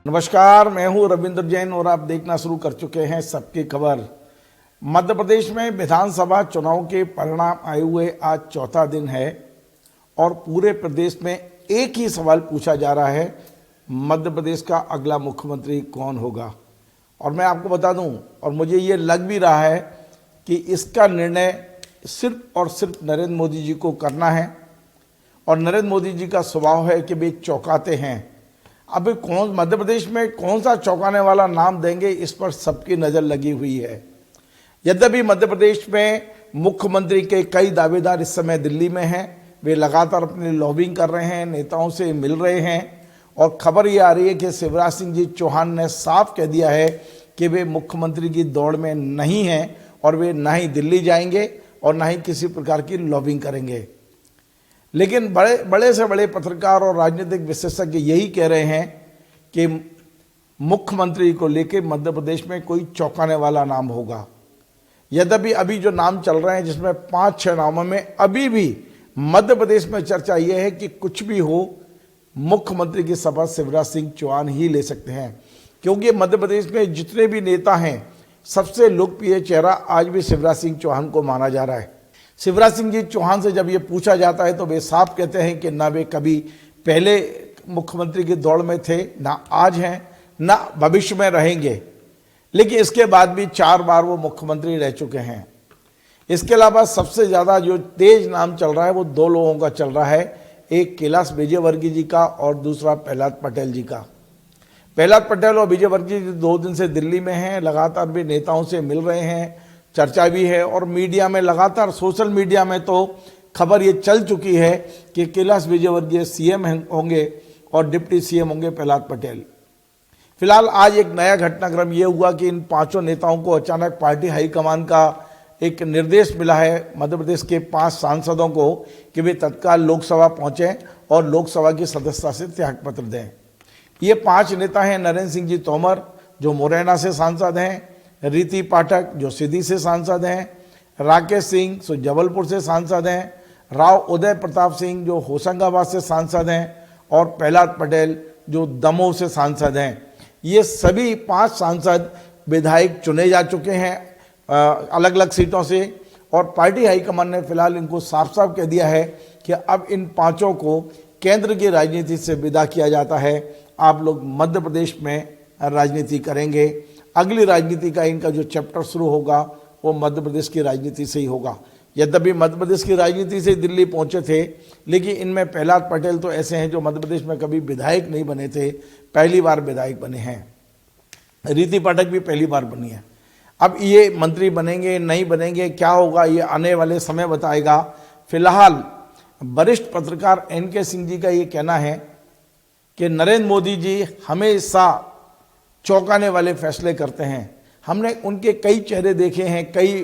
नमस्कार, मैं हूं रविंद्र जैन और आप देखना शुरू कर चुके हैं सबकी खबर। मध्य प्रदेश में विधानसभा चुनाव के परिणाम आए हुए आज चौथा दिन है और पूरे प्रदेश में एक ही सवाल पूछा जा रहा है, मध्य प्रदेश का अगला मुख्यमंत्री कौन होगा। और मैं आपको बता दूं, और मुझे ये लग भी रहा है कि इसका निर्णय सिर्फ और सिर्फ नरेंद्र मोदी जी को करना है। और नरेंद्र मोदी जी का स्वभाव है कि वे चौंकाते हैं। अब कौन मध्य प्रदेश में कौन सा चौंकाने वाला नाम देंगे, इस पर सबकी नज़र लगी हुई है। यद्यपि मध्य प्रदेश में मुख्यमंत्री के कई दावेदार इस समय दिल्ली में हैं, वे लगातार अपनी लॉबिंग कर रहे हैं, नेताओं से मिल रहे हैं और खबर ये आ रही है कि शिवराज सिंह जी चौहान ने साफ कह दिया है कि वे मुख्यमंत्री की दौड़ में नहीं हैं और वे ना ही दिल्ली जाएंगे और ना ही किसी प्रकार की लॉबिंग करेंगे। लेकिन बड़े से बड़े पत्रकार और राजनीतिक विशेषज्ञ यही कह रहे हैं कि मुख्यमंत्री को लेकर मध्य प्रदेश में कोई चौंकाने वाला नाम होगा। यद्यपि अभी जो नाम चल रहे हैं, जिसमें 5-6 नामों में अभी भी मध्य प्रदेश में चर्चा यह है कि कुछ भी हो, मुख्यमंत्री की शपथ शिवराज सिंह चौहान ही ले सकते हैं। क्योंकि मध्य प्रदेश में जितने भी नेता हैं, सबसे लोकप्रिय चेहरा आज भी शिवराज सिंह चौहान को माना जा रहा है। शिवराज सिंह जी चौहान से जब ये पूछा जाता है तो वे साफ कहते हैं कि ना वे कभी पहले मुख्यमंत्री की दौड़ में थे, ना आज हैं, ना भविष्य में रहेंगे। लेकिन इसके बाद भी 4 बार वो मुख्यमंत्री रह चुके हैं। इसके अलावा सबसे ज़्यादा जो तेज नाम चल रहा है वो 2 लोगों का चल रहा है, एक कैलाश विजयवर्गीय जी का और दूसरा प्रहलाद पटेल जी का। प्रहलाद पटेल और विजयवर्गीय जी 2 दिन से दिल्ली में हैं, लगातार भी नेताओं से मिल रहे हैं, चर्चा भी है और मीडिया में लगातार, सोशल मीडिया में तो खबर ये चल चुकी है कि कैलाश विजयवर्गीय सीएम होंगे और डिप्टी सीएम होंगे प्रहलाद पटेल। फिलहाल आज एक नया घटनाक्रम ये हुआ कि इन 5 नेताओं को अचानक पार्टी हाईकमान का एक निर्देश मिला है, मध्य प्रदेश के 5 सांसदों को, कि वे तत्काल लोकसभा पहुंचें और लोकसभा की सदस्यता से त्यागपत्र दें। ये 5 नेता हैं नरेंद्र सिंह जी तोमर, जो मुरैना से सांसद हैं, रीति पाठक, जो सीधी से सांसद हैं, राकेश सिंह, जो जबलपुर से सांसद हैं, राव उदय प्रताप सिंह, जो होशंगाबाद से सांसद हैं, और प्रहलाद पटेल, जो दमोह से सांसद हैं। ये सभी 5 सांसद विधायक चुने जा चुके हैं अलग अलग सीटों से और पार्टी हाईकमान ने फिलहाल इनको साफ साफ कह दिया है कि अब इन 5 को केंद्र की राजनीति से विदा किया जाता है। आप लोग मध्य प्रदेश में राजनीति करेंगे। अगली राजनीति का इनका जो चैप्टर शुरू होगा वो मध्य प्रदेश की राजनीति से ही होगा। यद्यपि मध्य प्रदेश की राजनीति से दिल्ली पहुंचे थे, लेकिन इनमें प्रहलाद पटेल तो ऐसे हैं जो मध्य प्रदेश में कभी विधायक नहीं बने थे, पहली बार विधायक बने हैं। रीति पाठक भी पहली बार बनी है। अब ये मंत्री बनेंगे नहीं बनेंगे, क्या होगा, ये आने वाले समय बताएगा। फिलहाल वरिष्ठ पत्रकार NK सिंह जी का ये कहना है कि नरेंद्र मोदी जी हमेशा चौंकाने वाले फैसले करते हैं। हमने उनके कई चेहरे देखे हैं, कई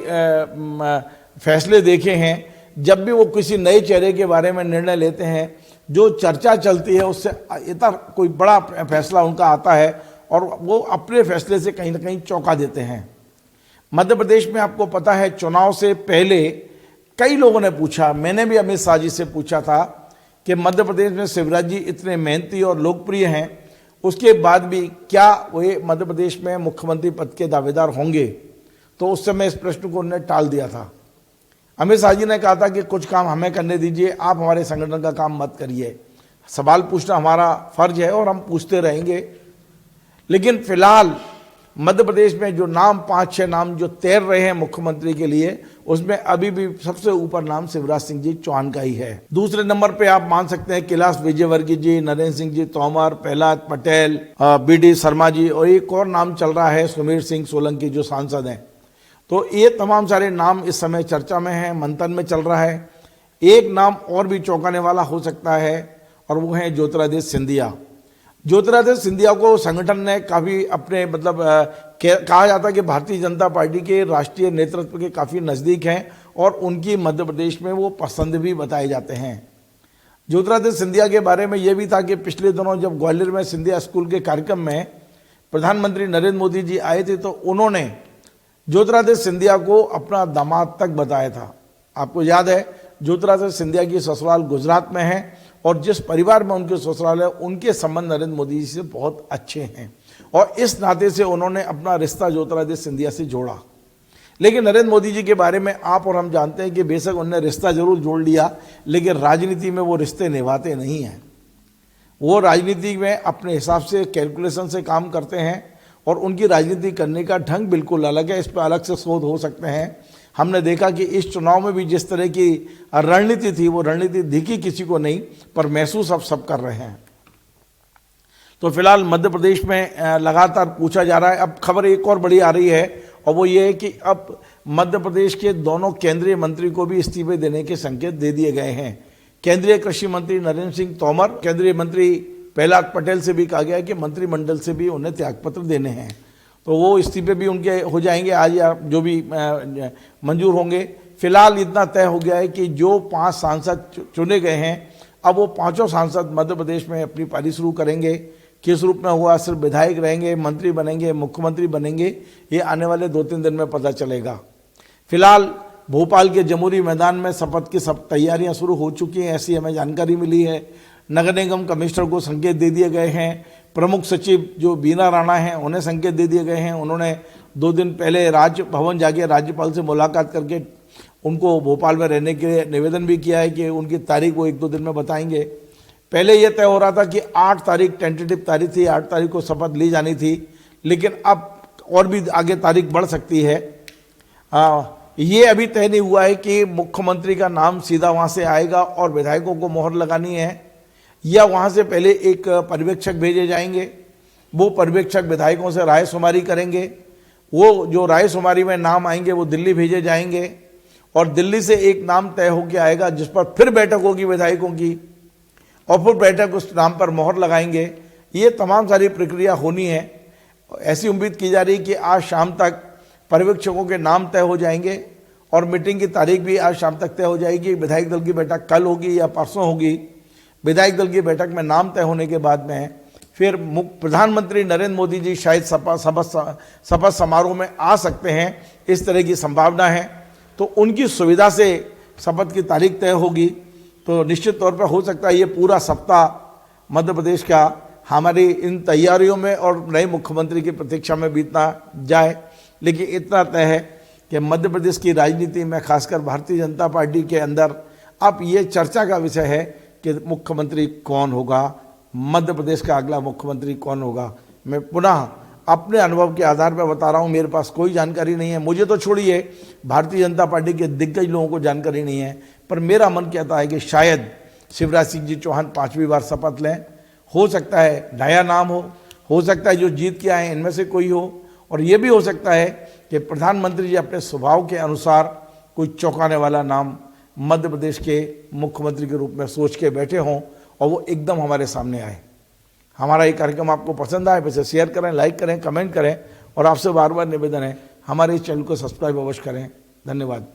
फैसले देखे हैं। जब भी वो किसी नए चेहरे के बारे में निर्णय लेते हैं, जो चर्चा चलती है उससे इतना कोई बड़ा फैसला उनका आता है और वो अपने फैसले से कहीं ना कहीं चौंका देते हैं। मध्य प्रदेश में आपको पता है, चुनाव से पहले कई लोगों ने पूछा, मैंने भी अमित शाह जी से पूछा था कि मध्य प्रदेश में शिवराज जी इतने मेहनती और लोकप्रिय हैं, उसके बाद भी क्या वे मध्य प्रदेश में मुख्यमंत्री पद के दावेदार होंगे। तो उस समय इस प्रश्न को उन्होंने टाल दिया था। अमित शाह जी ने कहा था कि कुछ काम हमें करने दीजिए, आप हमारे संगठन का काम मत करिए, सवाल पूछना हमारा फर्ज है और हम पूछते रहेंगे। लेकिन फिलहाल मध्य प्रदेश में जो नाम 5-6 नाम जो तैर रहे हैं मुख्यमंत्री के लिए, उसमें अभी भी सबसे ऊपर नाम शिवराज सिंह जी चौहान का ही है। दूसरे नंबर पे आप मान सकते हैं कैलाश विजयवर्गीय जी, नरेंद्र सिंह जी तोमर, प्रहलाद पटेल, BD शर्मा जी, और एक और नाम चल रहा है सुमेर सिंह सोलंकी, जो सांसद हैं। तो ये तमाम सारे नाम इस समय चर्चा में हैं, मंथन में चल रहा है। एक नाम और भी चौंकाने वाला हो सकता है और वो है ज्योतिरादित्य सिंधिया। ज्योतिरादित्य सिंधिया को संगठन ने काफ़ी अपने कहा जाता है कि भारतीय जनता पार्टी के राष्ट्रीय नेतृत्व के काफ़ी नज़दीक हैं और उनकी मध्य प्रदेश में वो पसंद भी बताए जाते हैं। ज्योतिरादित्य सिंधिया के बारे में ये भी था कि पिछले दिनों जब ग्वालियर में सिंधिया स्कूल के कार्यक्रम में प्रधानमंत्री नरेंद्र मोदी जी आए थे तो उन्होंने ज्योतिरादित्य सिंधिया को अपना दामाद तक बताया था। आपको याद है ज्योतिरादित्य सिंधिया की ससुराल गुजरात में है और जिस परिवार में उनके ससुराल है उनके संबंध नरेंद्र मोदी जी से बहुत अच्छे हैं और इस नाते से उन्होंने अपना रिश्ता ज्योतिरादित्य सिंधिया से जोड़ा। लेकिन नरेंद्र मोदी जी के बारे में आप और हम जानते हैं कि बेशक उन्होंने रिश्ता जरूर जोड़ लिया, लेकिन राजनीति में वो रिश्ते निभाते नहीं हैं। वो राजनीति में अपने हिसाब से कैलकुलेशन से काम करते हैं और उनकी राजनीति करने का ढंग बिल्कुल अलग है। इस पर अलग से शोध हो सकते हैं। हमने देखा कि इस चुनाव में भी जिस तरह की रणनीति थी वो रणनीति दिखी किसी को नहीं, पर महसूस अब सब कर रहे हैं। तो फिलहाल मध्य प्रदेश में लगातार पूछा जा रहा है। अब खबर एक और बड़ी आ रही है और वो ये है कि अब मध्य प्रदेश के दोनों केंद्रीय मंत्री को भी इस्तीफे देने के संकेत दे दिए गए हैं। केंद्रीय कृषि मंत्री नरेंद्र सिंह तोमर, केंद्रीय मंत्री प्रहलाद पटेल से भी कहा गया है कि मंत्रिमंडल से भी उन्हें त्यागपत्र देने हैं, तो वो इस्तीफे भी उनके हो जाएंगे आज या जो भी मंजूर होंगे। फिलहाल इतना तय हो गया है कि जो 5 सांसद चुने गए हैं अब वो 5 सांसद मध्य प्रदेश में अपनी पारी शुरू करेंगे। किस रूप में हुआ, सिर्फ विधायक रहेंगे, मंत्री बनेंगे, मुख्यमंत्री बनेंगे, ये आने वाले 2-3 दिन में पता चलेगा। फिलहाल भोपाल के जमुरी मैदान में शपथ की सब तैयारियां शुरू हो चुकी हैं, ऐसी हमें जानकारी मिली है। नगर निगम कमिश्नर को संकेत दे दिए गए हैं। प्रमुख सचिव जो बीना राणा हैं उन्हें संकेत दे दिए गए हैं। उन्होंने 2 दिन पहले राजभवन जाके राज्यपाल से मुलाकात करके उनको भोपाल में रहने के लिए निवेदन भी किया है कि उनकी तारीख वो 1-2 दिन में बताएंगे। पहले यह तय हो रहा था कि 8 तारीख टेंटेटिव तारीख थी, 8 तारीख को शपथ ली जानी थी, लेकिन अब और भी आगे तारीख बढ़ सकती है। ये अभी तय नहीं हुआ है कि मुख्यमंत्री का नाम सीधा वहाँ से आएगा और विधायकों को मोहर लगानी है या वहाँ से पहले एक पर्यवेक्षक भेजे जाएंगे। वो पर्यवेक्षक विधायकों से रायशुमारी करेंगे। वो जो रायशुमारी में नाम आएंगे वो दिल्ली भेजे जाएंगे और दिल्ली से एक नाम तय होकर आएगा जिस पर फिर बैठक होगी विधायकों की और फिर बैठक उस नाम पर मोहर लगाएंगे। ये तमाम सारी प्रक्रिया होनी है। ऐसी उम्मीद की जा रही है कि आज शाम तक पर्यवेक्षकों के नाम तय हो जाएंगे और मीटिंग की तारीख भी आज शाम तक तय हो जाएगी। विधायक दल की बैठक कल होगी या परसों होगी। विधायक दल की बैठक में नाम तय होने के बाद में फिर प्रधानमंत्री नरेंद्र मोदी जी शायद शपथ समारोह में आ सकते हैं, इस तरह की संभावना है। तो उनकी सुविधा से शपथ की तारीख तय होगी। तो निश्चित तौर पर हो सकता है ये पूरा सप्ताह मध्य प्रदेश का हमारी इन तैयारियों में और नए मुख्यमंत्री की प्रतीक्षा में बीतना जाए। लेकिन इतना तय है कि मध्य प्रदेश की राजनीति में खासकर भारतीय जनता पार्टी के अंदर अब ये चर्चा का विषय है कि मुख्यमंत्री कौन होगा, मध्य प्रदेश का अगला मुख्यमंत्री कौन होगा। मैं पुनः अपने अनुभव के आधार पर बता रहा हूँ, मेरे पास कोई जानकारी नहीं है। मुझे तो छोड़िए, भारतीय जनता पार्टी के दिग्गज लोगों को जानकारी नहीं है, पर मेरा मन कहता है कि शायद शिवराज सिंह जी चौहान 5वीं बार शपथ लें। हो सकता है नया नाम हो सकता है जो जीत के आए इनमें से कोई हो, और ये भी हो सकता है कि प्रधानमंत्री जी अपने स्वभाव के अनुसार कोई चौंकाने वाला नाम मध्य प्रदेश के मुख्यमंत्री के रूप में सोच के बैठे हों और वो एकदम हमारे सामने आए। हमारा ये कार्यक्रम आपको पसंद आए वैसे शेयर करें, लाइक करें, कमेंट करें और आपसे बार बार निवेदन है हमारे इस चैनल को सब्सक्राइब अवश्य करें। धन्यवाद।